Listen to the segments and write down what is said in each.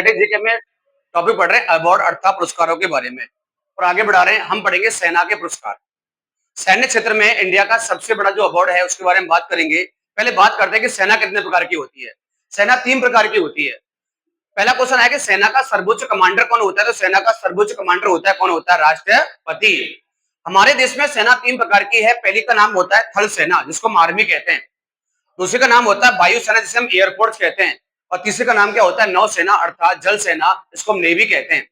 Static GK में topic पढ़ रहे हैं अवार्ड अर्थात पुरस्कारों के बारे में और आगे बढ़ा रहे हैं। हम पढ़ेंगे सेना के पुरस्कार। सैन्य क्षेत्र में इंडिया का सबसे बड़ा जो अवार्ड है उसके बारे में बात करेंगे। पहले बात करते हैं कि सेना कितने प्रकार की होती है। सेना 3 प्रकार की होती है। पहला क्वेश्चन है कि सेना का सर्वोच्च कमांडर कौन होता है? तो सेना का सर्वोच्च कमांडर होता है, कौन होता है? राष्ट्रपति। हमारे देश में सेना 3 प्रकार की है। पहली का नाम होता है थल सेना, जिसको हम आर्मी कहते हैं। दूसरे का नाम होता है वायुसेना, जिसे हम एयरफोर्स कहते हैं। और तीसरे का नाम क्या होता है? नौसेना अर्थात जल सेना, जिसको हम नेवी कहते हैं,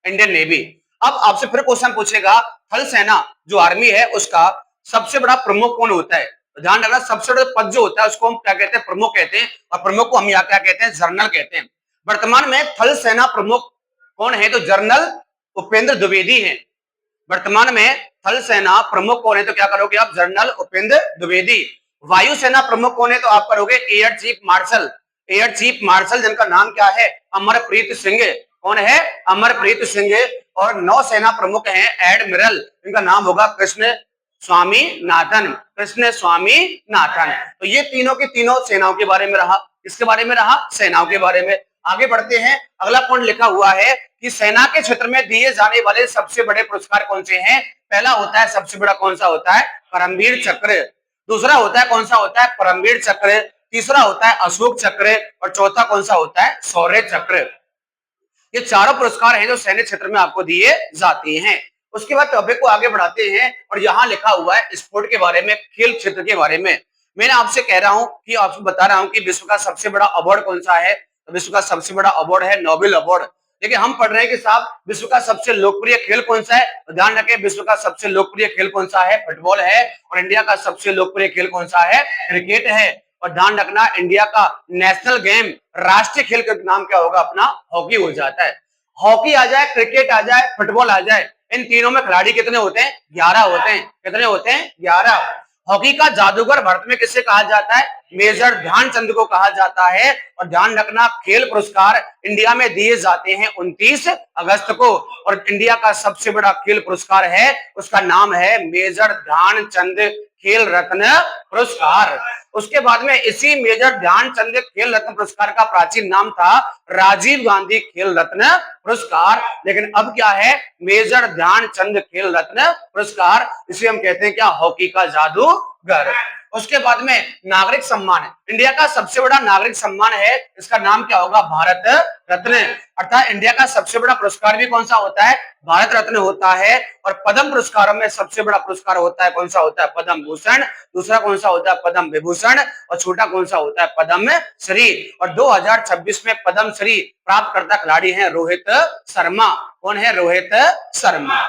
इंडियन नेवी। अब आपसे फिर क्वेश्चन पूछेगा, थल सेना जो आर्मी है उसका सबसे बड़ा प्रमुख कौन होता है? ध्यान रखना, सबसे बड़ा पद जो होता है उसको हम क्या कहते हैं? प्रमुख कहते हैं। और प्रमुख को हम यहाँ क्या कहते हैं? जनरल कहते हैं। वर्तमान में थल सेना प्रमुख कौन है? तो जनरल उपेंद्र द्विवेदी है। वर्तमान में थल सेना प्रमुख कौन है? तो क्या करोगे आप? जनरल उपेंद्र द्विवेदी। वायुसेना प्रमुख कौन है? तो आप करोगे air chief marshal. Air chief marshal जिनका नाम क्या है? अमरप्रीत सिंह। कौन है? अमरप्रीत सिंह। और नौसेना प्रमुख हैं एडमिरल, इनका नाम होगा कृष्ण स्वामी नाथन। कृष्ण स्वामी नाथन। तो ये तीनों के तीनों सेनाओं के बारे में रहा। किसके बारे में रहा? सेनाओं के बारे में। आगे बढ़ते हैं। अगला पॉइंट लिखा हुआ है कि सेना के क्षेत्र में दिए जाने वाले सबसे बड़े पुरस्कार कौन से हैं? पहला होता है, सबसे बड़ा कौन सा होता है? परमवीर चक्र। दूसरा होता है, कौन सा होता है? परमवीर चक्र। तीसरा होता है अशोक चक्र। और चौथा कौन सा होता है? शौर्य चक्र। ये चारों पुरस्कार हैं जो सैन्य क्षेत्र में आपको दिए जाते हैं। उसके बाद टॉपिक को आगे बढ़ाते हैं और यहाँ लिखा हुआ है स्पोर्ट के बारे में, खेल क्षेत्र के बारे में। मैंने आपसे कह रहा हूं कि आपको बता रहा हूं कि विश्व का सबसे बड़ा अवार्ड कौन सा है? तो विश्व का सबसे बड़ा अवार्ड है नोबेल अवार्ड। लेकिन हम पढ़ रहे हैं कि साहब विश्व का सबसे लोकप्रिय खेल कौन सा है? तो ध्यान रखें, विश्व का सबसे लोकप्रिय खेल कौन सा है? फुटबॉल है। और इंडिया का सबसे लोकप्रिय खेल कौन सा है? क्रिकेट है। और ध्यान रखना, इंडिया का नेशनल गेम, राष्ट्रीय खेल का नाम क्या होगा? अपना हॉकी हो जाता है। हॉकी आ जाए, क्रिकेट आ जाए, फुटबॉल आ जाए, इन तीनों में खिलाड़ी कितने होते हैं? 11 होते हैं। कितने होते हैं? 11। हॉकी का जादूगर भारत में किसे कहा जाता है? मेजर ध्यानचंद को कहा जाता है। और ध्यान रखना, खेल पुरस्कार इंडिया में दिए जाते हैं 29 अगस्त को। और इंडिया का सबसे बड़ा खेल पुरस्कार है, उसका नाम है मेजर ध्यानचंद खेल रत्न पुरस्कार। उसके बाद में इसी मेजर ध्यानचंद खेल रत्न पुरस्कार का प्राचीन नाम था राजीव गांधी खेल रत्न पुरस्कार। लेकिन अब क्या है? मेजर ध्यानचंद खेल रत्न पुरस्कार। इसे हम कहते हैं क्या? हॉकी का जादूगर। उसके बाद में नागरिक सम्मान, इंडिया का सबसे बड़ा नागरिक सम्मान है, इसका नाम क्या होगा? भारत रत्न। अर्थात इंडिया का सबसे बड़ा पुरस्कार भी कौन सा होता है? भारत रत्न होता है। और पद्म पुरस्कारों में सबसे बड़ा पुरस्कार होता है, कौन सा होता है? पद्म भूषण। दूसरा कौन सा होता है? पद्म विभूषण। और छोटा कौन सा होता है? पद्म श्री। और 2026 में पद्म श्री प्राप्त करता खिलाड़ी है रोहित शर्मा। कौन है? रोहित शर्मा।